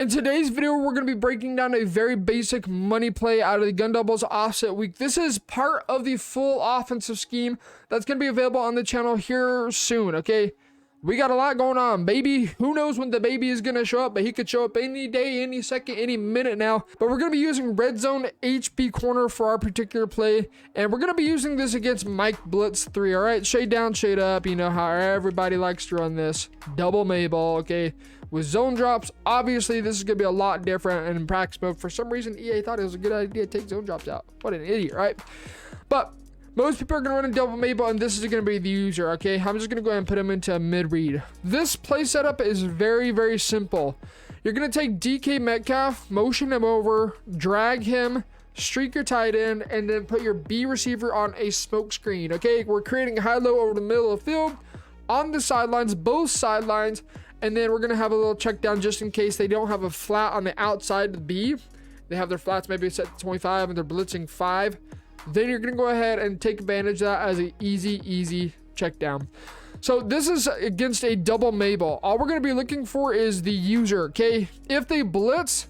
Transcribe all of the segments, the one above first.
In today's video, we're going to be breaking down a very basic money play out of the gun doubles offset week. This is part of the full offensive scheme that's going to be available on the channel here soon, okay? We got a lot going on, baby. Who knows when the baby is going to show up, but he could show up any day, any second, any minute now. But we're going to be using red zone HP corner for our particular play, and we're going to be using this against Mike Blitz 3, all right? Shade down, shade up. You know how everybody likes to run this. Double Mayball, okay? With zone drops, obviously this is going to be a lot different, and in practice mode, for some reason, EA thought it was a good idea to take zone drops out. What an idiot, right? But most people are going to run a double Mayball, and this is going to be the user, okay? I'm just going to go ahead and put him into a mid-read. This play setup is very, very simple. You're going to take DK Metcalf, motion him over, drag him, streak your tight end, and then put your B receiver on a smoke screen, okay? We're creating a high-low over the middle of the field, on the sidelines, both sidelines, and then we're going to have a little check down just in case they don't have a flat on the outside of the B. They have their flats maybe set to 25 and they're blitzing 5. Then you're going to go ahead and take advantage of that as an easy check down. So this is against a double Mayball. All we're going to be looking for is the user, okay? If they blitz,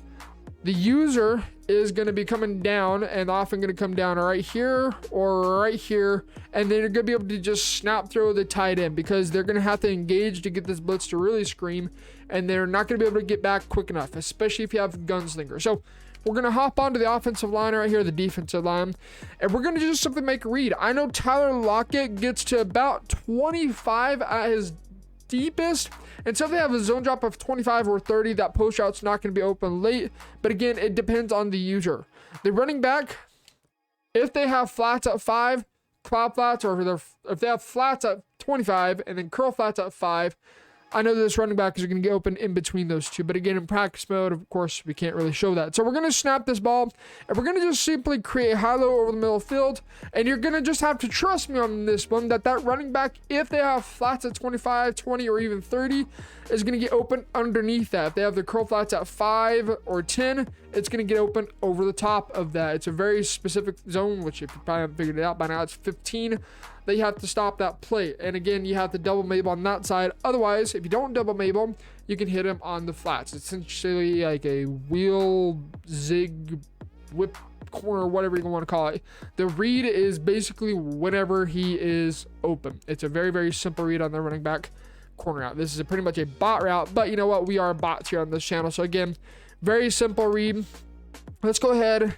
the user is going to be coming down and often going to come down right here or right here, and then you're going to be able to just snap throw the tight end because they're going to have to engage to get this blitz to really scream, and they're not going to be able to get back quick enough, especially if you have gunslinger. So we're going to hop onto the offensive line right here, the defensive line, and we're going to just simply make a read. I know Tyler Lockett gets to about 25 at his deepest, and so if they have a zone drop of 25 or 30, that post route's not going to be open late. But again, it depends on the user. The running back, if they have flats at 5, cloud flats, or if they have flats at 25 and then curl flats at 5, I know this running back is going to get open in between those two. But again, in practice mode, of course, we can't really show that. So we're going to snap this ball, and we're going to just simply create high-low over the middle of the field. And you're going to just have to trust me on this one, that running back, if they have flats at 25, 20, or even 30, is going to get open underneath that. If they have the curl flats at 5 or 10, it's going to get open over the top of that. It's a very specific zone, which if you probably haven't figured it out by now, it's 15. That you have to stop that play. And again, you have to double Mayball on that side. Otherwise, if you don't double Mayball, you can hit him on the flats. It's essentially like a wheel, zig, whip, corner, whatever you want to call it. The read is basically whenever he is open. It's a very simple read on the running back corner out. This is pretty much a bot route, but you know what? We are bots here on this channel. So again, very simple read. Let's go ahead.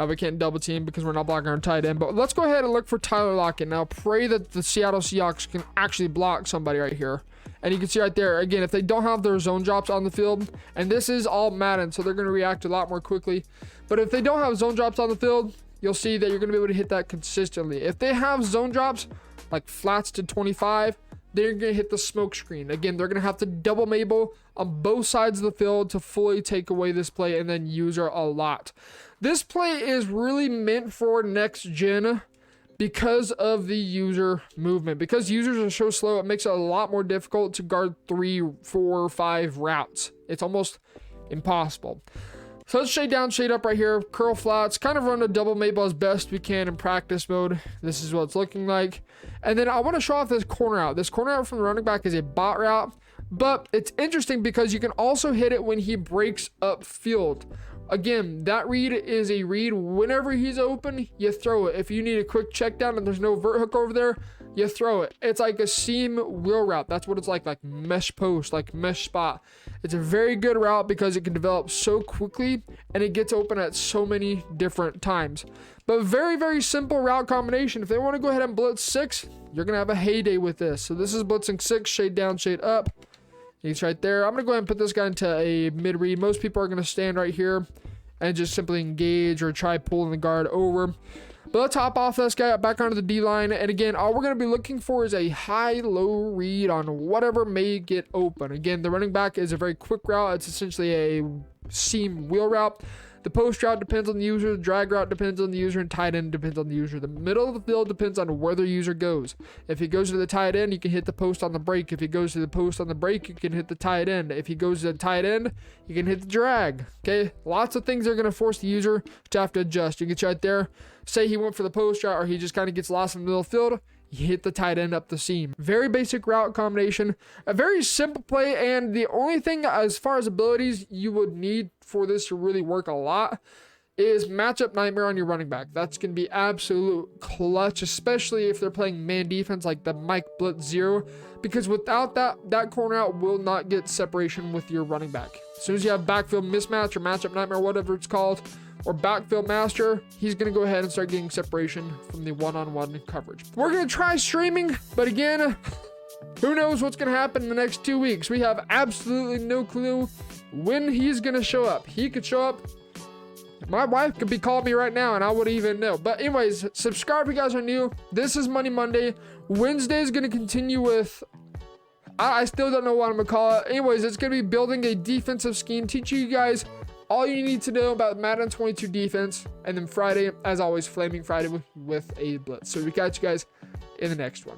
We can't double team because we're not blocking our tight end, but let's go ahead and look for Tyler Lockett. Now pray that the Seattle Seahawks can actually block somebody right here. And you can see right there, again, if they don't have their zone drops on the field, and this is all Madden, so they're going to react a lot more quickly. But if they don't have zone drops on the field, you'll see that you're going to be able to hit that consistently. If they have zone drops, like flats to 25, they're going to hit the smoke screen. Again, they're going to have to double Mayball on both sides of the field to fully take away this play and then use her a lot. This play is really meant for next gen because of the user movement. Because users are so slow, it makes it a lot more difficult to guard 3, 4, 5 routes. It's almost impossible. So let's shade down, shade up right here, curl flats, kind of run a double Mayball as best we can in practice mode. This is what it's looking like. And then I want to show off this corner out. This corner out from the running back is a bot route, but it's interesting because you can also hit it when he breaks up field. Again, that read is a read. Whenever he's open, you throw it. If you need a quick check down and there's no vert hook over there, you throw it. It's like a seam wheel route. That's what it's like mesh post, like mesh spot. It's a very good route because it can develop so quickly and it gets open at so many different times. But very simple route combination. If they want to go ahead and blitz 6, you're going to have a heyday with this. So this is blitzing 6, shade down, shade up. He's right there. I'm going to go ahead and put this guy into a mid-read. Most people are going to stand right here and just simply engage or try pulling the guard over. But let's hop off this guy back onto the D-line. And again, all we're going to be looking for is a high-low read on whatever may get open. Again, the running back is a very quick route. It's essentially a seam wheel route. The post route depends on the user, the drag route depends on the user, and tight end depends on the user. The middle of the field depends on where the user goes. If he goes to the tight end, you can hit the post on the break. If he goes to the post on the break, you can hit the tight end. If he goes to the tight end, you can hit the drag. Okay, lots of things are going to force the user to have to adjust. You can see right there, say he went for the post route or he just kind of gets lost in the middle of the field. you hit the tight end up the seam. Very basic route combination, a very simple play, and the only thing as far as abilities you would need for this to really work a lot is matchup nightmare on your running back. That's going to be absolute clutch, especially if they're playing man defense like the Mike Blitz 0, because without that corner out will not get separation with your running back. As soon as you have backfield mismatch or matchup nightmare, whatever it's called, or backfield master, he's going to go ahead and start getting separation from the one-on-one coverage. We're going to try streaming, but again, who knows what's going to happen in the next 2 weeks. We have absolutely no clue when he's going to show up. He could show up. My wife could be calling me right now and I wouldn't even know. But anyways, subscribe if you guys are new. This is Money Monday. Wednesday is going to continue with, I still don't know what I'm going to call it. Anyways, it's going to be building a defensive scheme, teaching you guys all you need to know about Madden 22 defense. And then Friday, as always, Flaming Friday with a blitz. So we catch you guys in the next one.